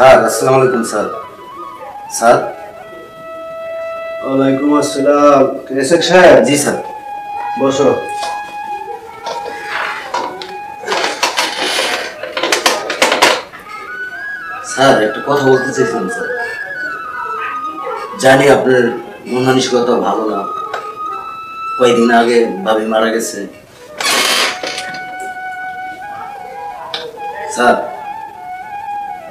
Sir আসসালামু আলাইকুম sir. Sir ওয়ালাইকুম আসসালাম। কেসেক সাহেব? জি স্যার। বসো। স্যার একটা কথা বলতে চাইছিলাম স্যার। জানি আপনার মন মানসিকতা ভালো না, কয়েকদিন আগে ভাবি মারা গেছে। স্যার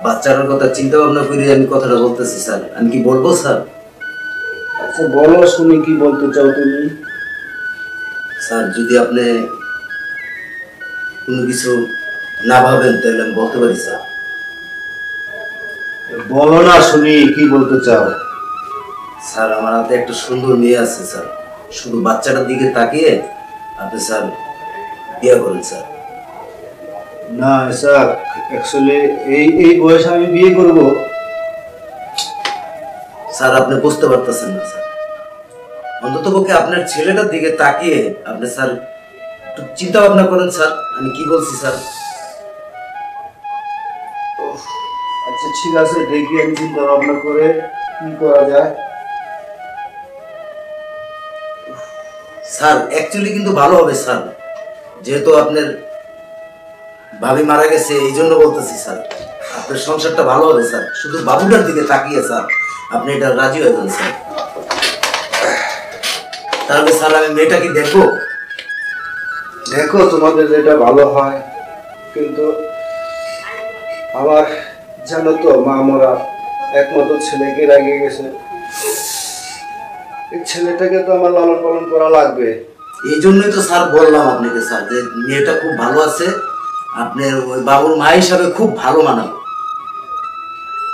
বাচ্চার কথা চিন্তা ভাবনা করে আমি কথাটা বলতেছি স্যার। আমি কি বলবো স্যার? আচ্ছা বলো, শুনি কি বলতে চাও তুমি। স্যার যদি আপনি কোনো কিছু না ভাবেন তাহলে আমি বলতে পারি স্যার। বলো না, শুনি কি বলতে চাও। স্যার আমার হাতে একটা সুন্দর মেয়ে আছে স্যার, শুধু বাচ্চাটার দিকে তাকিয়ে আপনি স্যার বিয়ে করেন স্যার। না স্যার, অ্যাকচুয়ালি এই বয়সে আমি বিয়ে করব? স্যার আপনি বুঝতে পারতেছেন না স্যার, অন্ততপক্ষে আপনার ছেলেটার দিকে তাকিয়ে আপনি স্যার একটু চিন্তা ভাবনা করেন স্যার। আমি কি বলছি স্যার? আচ্ছা ঠিক আছে, দেখি আমি চিন্তা ভাবনা করে কি করা যায়। স্যার অ্যাকচুয়ালি কিন্তু ভালো হবে স্যার, যেহেতু আপনার ভাবি মারা গেছে এই জন্য বলতেছি স্যার, আপনার সংসারটা ভালো হবে স্যার। শুধু বাবুটার দিকে তাকিয়ে স্যার আপনি এটা রাজি হয়ে যান স্যার। তাহলে স্যার আমি মেয়েটা কি দেখবো? দেখো তোমাদের যেটা ভালো হয়, কিন্তু আমার জানো তো মা মরা একমাত্র ছেলেকে রেখে গেছে। এই ছেলেটাকে তো আমার লালন পালন করা লাগবে। এই জন্যই তো স্যার বললাম আপনাকে স্যার যে মেয়েটা খুব ভালো আছে, আপনার ওই বাবুর মা হিসাবে খুব ভালো মানাবে।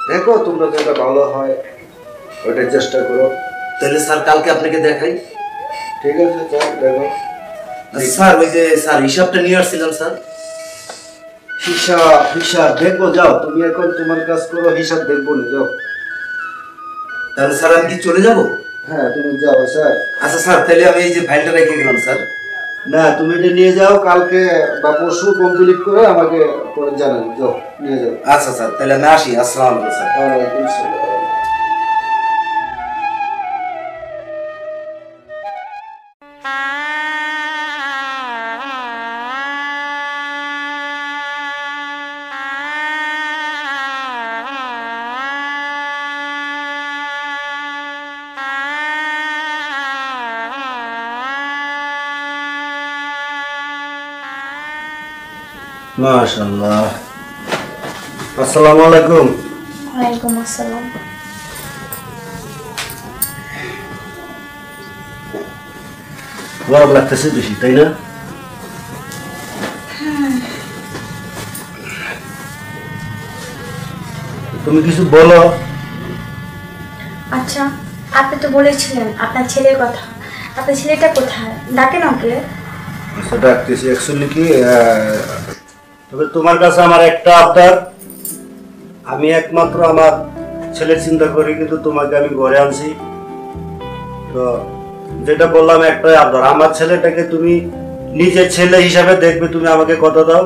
দেখো তোমরা যেটা ভালো হয় ওইটাই চেষ্টা করো। তাহলে স্যার কালকে আপনাকে দেখাই। ঠিক আছে যাও দেখো। স্যার ওই যে স্যার হিসাবটা নিয়ে আসছিলাম স্যার। হিসাব হিসাব দেখবো, যাও তুমি এখন তোমার কাজ করো, হিসাব দেখবো না, যাও। তাহলে স্যার আমি কি চলে যাব? হ্যাঁ তুমি যাও স্যার। আচ্ছা স্যার তাহলে আমি এই যে ফাইলটা রেখে গেলাম স্যার। না তুমি এটা নিয়ে যাও, কালকে বা পরশু কমপ্লিট করে আমাকে পরে জানান, যাও নিয়ে যাও। আচ্ছা স্যার তাহলে আমি আসি। আসসালামু আলাইকুম স্যার। ওয়ালাইকুম আসসালাম। মাশাআল্লাহ। আসসালামু আলাইকুম। ওয়ালাইকুম আসসালাম। গরম লাগতেছে বেশি, তাই না? তুমি কিছু বলো। আচ্ছা আপনি তো বলেছিলেন আপনার ছেলের কথা, আপনার ছেলেটা কোথায়? ডাকেন ওকে। আচ্ছা ডাকতেছি। অ্যাকচুয়ালি কি তবে তোমার কাছে আমার একটা আবদার। আমি একমাত্র আমার ছেলের চিন্তা করি, কিন্তু তোমাকে আমি ঘরে আনছি তো যেটা বললাম একটাই আবদার, আমার ছেলেটাকে তুমি নিজের ছেলে হিসাবে দেখবে। তুমি আমাকে কথা দাও।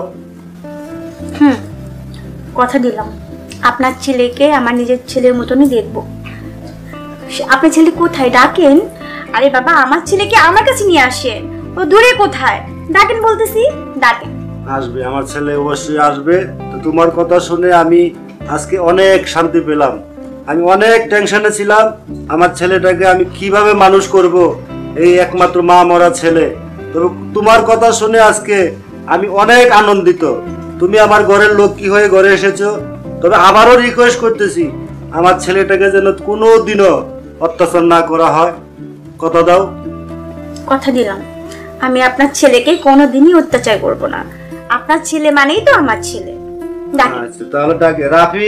কথা দিলাম আপনার ছেলেকে আমার নিজের ছেলের মতনই দেখবো। আপনার ছেলে কোথায়? ডাকেন। আরে বাবা আমার ছেলেকে আমার কাছে নিয়ে আসেন, ও দূরে কোথায়? ডাকেন বলতেছি, ডাকেন। আসবে, আমার ছেলে অবশ্যই আসবে। তো তোমার কথা শুনে আমি আজকে অনেক শান্তি পেলাম। আমি অনেক টেনশনে ছিলাম আমার ছেলেটাকে আমি কিভাবে মানুষ করব, এই একমাত্র মা মরা ছেলে। তবে তোমার কথা শুনে আজকে আমি অনেক আনন্দিত। তুমি আমার ঘরের লক্ষ্মী হয়ে ঘরে এসেছো। তবে আবারও রিকোয়েস্ট করতেছি, আমার ছেলেটাকে যেন কোনোদিনও অত্যাচার না করা হয়। কথা দাও। কথা দিলাম আমি আপনার ছেলেকে কোনোদিনই অত্যাচার করব না। আপনার ছেলে মানেই তো আমার ছেলে। ডাকেন। আচ্ছা তাহলে ডাকে। রাফি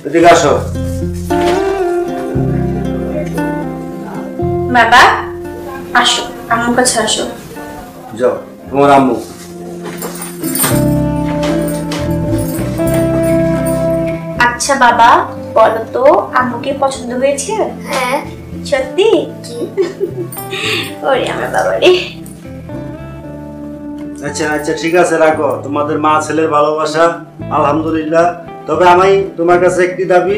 এদিকে আসো। বাবা আসো, আমার কাছে আসো। যাও তোমার আম্মু। আচ্ছা বাবা বলো তো আম্মুকে পছন্দ হয়েছে? হ্যাঁ। সত্যি? ওরে আমার বাবা রে। আচ্ছা আচ্ছা ঠিক আছে রাখো। তোমাদের মা ছেলের ভালোবাসা আলহামদুলিল্লাহ তবে আমি তোমার কাছে একটি দাবি,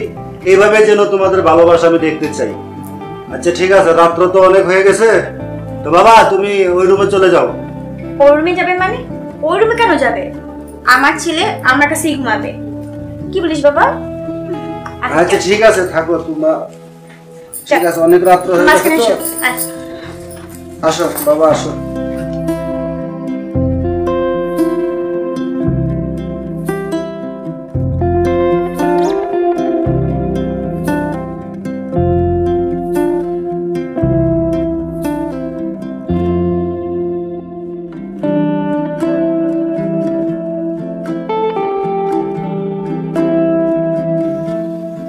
এইভাবে যেন তোমাদের ভালোবাসা আমি দেখতে চাই। আচ্ছা ঠিক আছে, রাত্র তো অনেক হয়ে গেছে, তো বাবা তুমি ওই রুমে চলে যাও। ওই রুমে যাবে মানে? ওই রুমে কেন যাবে? আমার ছেলে আমার কাছেই ঘুমাবে। কি বলিস বাবা? আচ্ছা ঠিক আছে, থাকো তোমরা। ঠিক আছে, অনেক রাত্র হয়ে গেছে তো। আসো বাবা, আসো।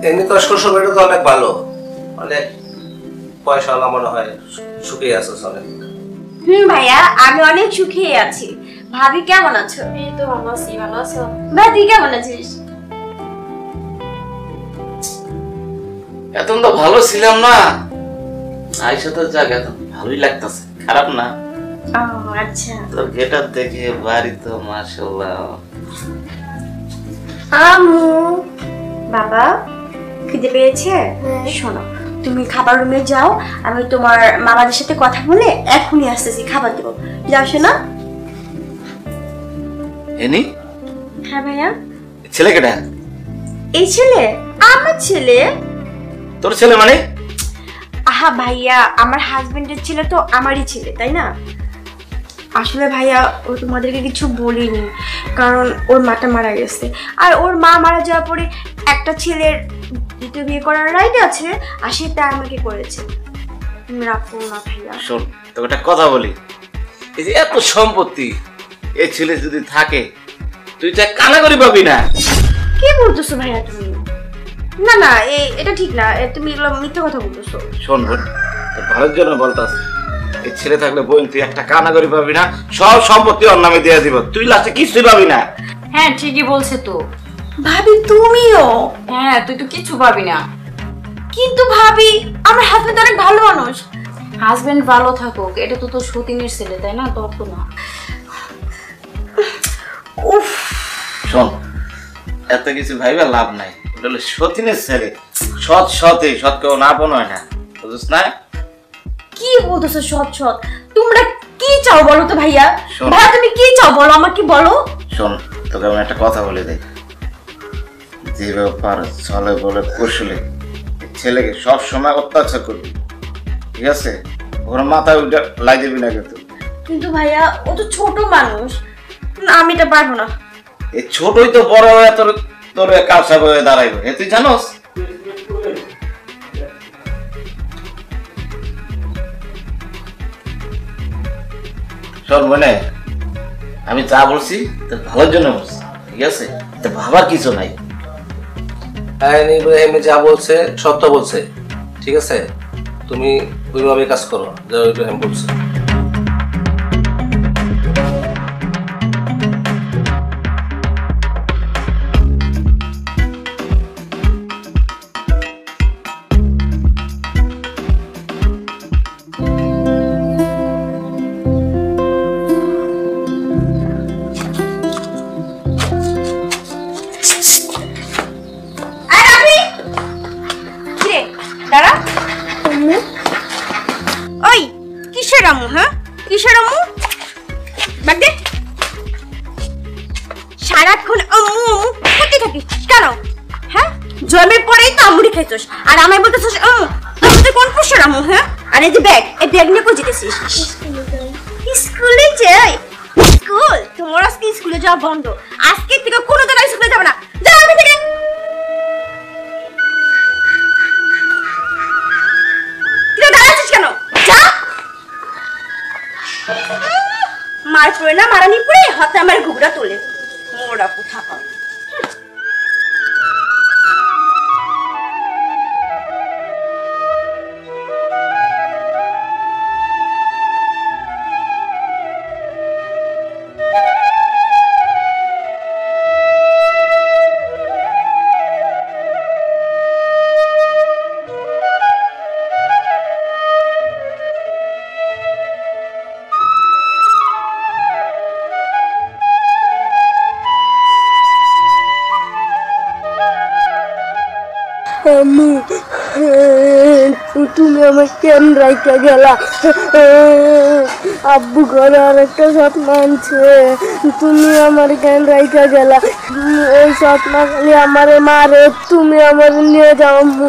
এমনি তো শ্বশুরবাড়িটা তো অনেক ভালো, অনেক পয়সাওয়ালা মনে হয়, সুখে আছো অনেক। ভাইয়া, আমি অনেক সুখী আছি। ভাবি কেমন আছো? এই তো ভালো আছি। ভালো আছো? ভাই তুই কেমন আছিস? এখন তো ভালো ছিলাম না, আইসা তো যাক এখন ভালোই লাগতেছে, খারাপ না। ও আচ্ছা। তোর গেটার দেখে বাড়ি তো মাশাআল্লাহ। আমু, বাবা খিদে পেয়েছে? শোনো, তুমি খাবার রুমে যাও, আমি তোমার মামাদের সাথে কথা বলে এখনই আসতেছি, খাবার দেবো। যাও শোনা। এনি হ্যাঁ ভাইয়া। ছেলে কেটা? এই ছেলে আমার ছেলে। তোর ছেলে মানে? আহা ভাইয়া, আমার হাজবেন্ডের ছেলে তো আমারই ছেলে, তাই না? আসলে ভাইয়া ও তোমাদেরকে কিছু বলিনি, কারণ ওর মাটা মারা গেছে, আর ওর মা মারা যাওয়ার পরে একটা ছেলের দ্বিতীয় বিয়ে করার রাইট আছে, আর সেটা আমাকে করেছে। তুমি রাগ করো না ভাইয়া। শোন, তোকে একটা কথা বলি, এই যে এত সম্পত্তি এই ছেলে যদি থাকে, তুই তো কানাগরি পাবি না। কি বলতেছো ভাইয়া তুমি? না না, এটা ঠিক না, তুমি এগুলো মিথ্যা কথা বলতেছো। শোন বোন, তোর ভালোর জন্য বলতাছি, এই ছেলে থাকলে বোন তুই একটা কানাগরি পাবি না, সব সম্পত্তি ওর নামে দিয়ে দিব, তুই লাস্টে কিছুই পাবি না। হ্যাঁ ঠিকই বলছে তো। ভাবি তুমিও? হ্যাঁ, তুই তো কিছু পাবি না। কিন্তু ভাবি, আমার হাজবেন্ড অনেক ভালো মানুষ। হাজবেন্ড ভালো থাকুক, এটা তো তোর সতীনের ছেলে, তাই না? তোর তো না। উফ, শোন, এত কিছু ভাইবা লাভ নাই, ওটা হলো সতীনের ছেলে, সৎ সতে সৎ কেউ না আপন হয় না, বুঝছ না? কি বলতেছো সৎ সৎ? তোমরা কি চাও বলো তো ভাইয়া? শোন। ভাইয়া তুমি কি চাও বলো, আমাকে বলো। শোন, তোকে আমি একটা কথা বলে দেই, যে ব্যাপার চলে বলে কৌশলে ছেলেকে সব সময় অত্যাচার করবি, ঠিক আছে? ওর মাথায় ওইটা লাই দিবি না কিন্তু। কিন্তু ভাইয়া ও তো ছোট মানুষ, না, আমি এটা পারবো না। এই ছোটই তো বড় হয়ে তোর তোর কাজটা হয়ে দাঁড়াইবে, এ তুই জানোস? শোন মনে, আমি যা বলছি তোর ভালোর জন্য বলছি, ঠিক আছে? তো ভাবার কিছু নাই। এমনি যা বলছে সত্য বলছে, ঠিক আছে? তুমি ওইভাবে কাজ করো যা ইব্রাহিম বলছে। দাঁড়া। ওই কিসের আম্মু? হ্যাঁ কিসের আম্মু? বাদ দে, সারাক্ষণ আম্মু আম্মু করতে থাকিস কেন? হ্যাঁ, জন্মের পরেই তো আম্মুরি খাইছস, আর আমায় বলতেছস আম্মু। তুই কোন পুষের আম্মু? হ্যাঁ, আর এই যে ব্যাগ, এই ব্যাগ নিয়ে কোথায় যেতেছিস? স্কুলে যাই। স্কুল? তোমার আজকে স্কুলে যাওয়া বন্ধ, আজকে থেকে কোনো দিন স্কুলে যাবে না। যা আমি থেকে। মার পড়ে না, মারানি পড়ে হাতে আমার ঘুগড়া তোলে মোরা কোথা পাও। আম্মু তুমি আমার কেন রাইখা গেলা? আব্বু ঘরে আর একটা স্বপ্ন আনছে, তুমি আমার কেন রাইখা গেলা? ওই স্বপ্ন খালি আমারে মারে, তুমি আমার নিয়ে যাও আম্মু।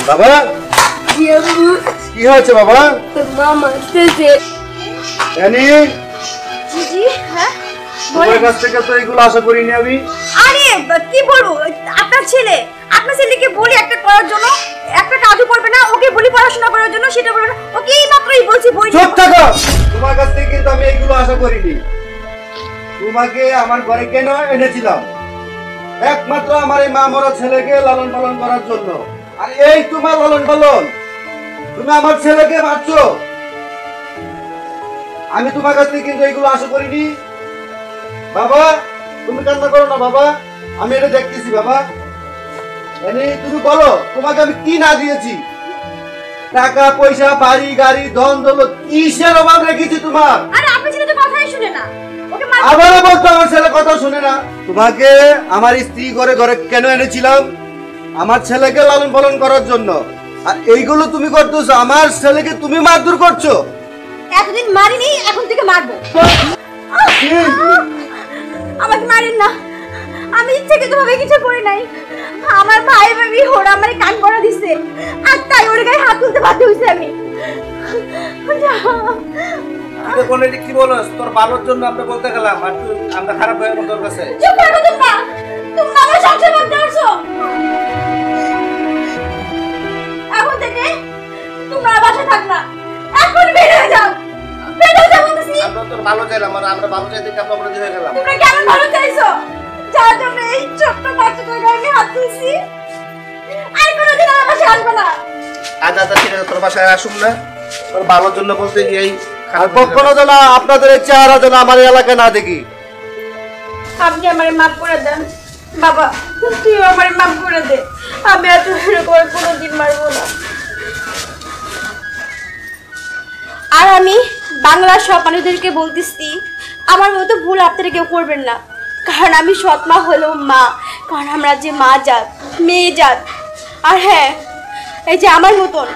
বাবা কি হয়েছে বাবা? মামা আসতেছে। তোমার কাছ থেকে তো এগুলো আশা করিনি আমি। আরে কি বলবো, আপনার ছেলেকে বলি একটা করার জন্য, একটা কাজও করবে না, ওকে বলি পড়াশোনা করার জন্য, সেটা বলবে না। ওকে এই মাত্রই বলছি বই। চুপ থাকো, তোমার কাছ থেকে কিন্তু আমি এগুলো আশা করিনি। তোমাকে আমার ঘরে কেন এনেছিলাম? একমাত্র আমার এই মা মরা ছেলেকে লালন পালন করার জন্য। আর এই তোমার লালন পালন, তুমি আমার ছেলেকে মারছো। আমি তোমার কাছ থেকে কিন্তু এগুলো আশা করিনি। বাবা তুমি কান্না করো না বাবা, আমি এটা দেখতেছি বাবা। তুমি বলো তোমাকে আমি কি না দিয়েছি? টাকা পয়সা, বাড়ি গাড়ি, ধন দৌলত, কিসের অভাব রেখেছি তোমার? আরে আপনি ছেলে তো কথাই শুনে না, ওকে আবারও বলতো আমার ছেলে কথা শুনে না। তোমাকে আমার স্ত্রী ঘরে ঘরে কেন এনেছিলাম? আমার ছেলেকে লালন পালন করার জন্য। আর এইগুলো তুমি করতেছো, আমার ছেলেকে তুমি মারধর করছো। এতদিন মারিনি, এখন থেকে মারবো। আমাকে মারেন না, আমি ইচ্ছাকৃত ভাবে কিছু করি নাই। আমার ভাই ভাবি ওরা আমার কান পড়া দিছে, আর তাই ওর গায়ে হাত তুলতে বাধ্য হইছি আমি। কি বলস? তোর ভালোর জন্য আমরা বলতে গেলাম, আর তুই আমরা খারাপ হয়ে গেল তোর কাছে। চুপ করো তোমরা, তোমরা আমার সংসার করতে আসছো। এখন থেকে তোমরা বাসা থাক না, এখন বের হয়ে যাও, বের হয়ে যাও বলতেছি। আমরা তোর ভালো চাইলাম, আর আমরা ভালো চাইতে আমরা অপরাধী হয়ে গেলাম। তোমরা কেমন ভালো চাইছো, যার জন্য এই ছোট্ট বাচ্চাটার গায়ে আমি হাত তুলছি? আর কোনোদিন আমার বাসায় আসবে না। আজ আজ ঠিক আছে, তোর বাসায় আসুন না, তোর ভালোর জন্য বলতে গিয়ে আর কখনো যেন আপনাদের এই চেহারা যেন আমার এলাকায় না দেখি। আপনি আমার মাফ করে দেন বাবা, তুই আমার মাফ করে দে, আমি আর তোর কোনোদিন মারবো না। আর আমি বাংলার সব মানুষদেরকে বলতেছি, আমার মতো ভুল আপনারা কেউ করবেন না, কারণ আমি সৎ মা হলেও মা, কারণ আমরা যে মা জাত, মেয়ে জাত। আর হ্যাঁ, এই যে আমার মতন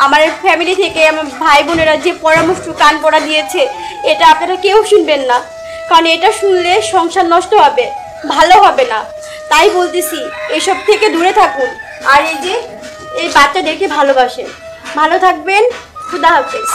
আমার ফ্যামিলি থেকে আমার ভাই বোনেরা যে পরামর্শ কান পড়া দিয়েছে, এটা আপনারা কেউ শুনবেন না, কারণ এটা শুনলে সংসার নষ্ট হবে, ভালো হবে না। তাই বলতেছি এসব থেকে দূরে থাকুন, আর এই যে এই বাচ্চাদেরকে ভালোবাসেন। ভালো থাকবেন, খুদা হাফেজ।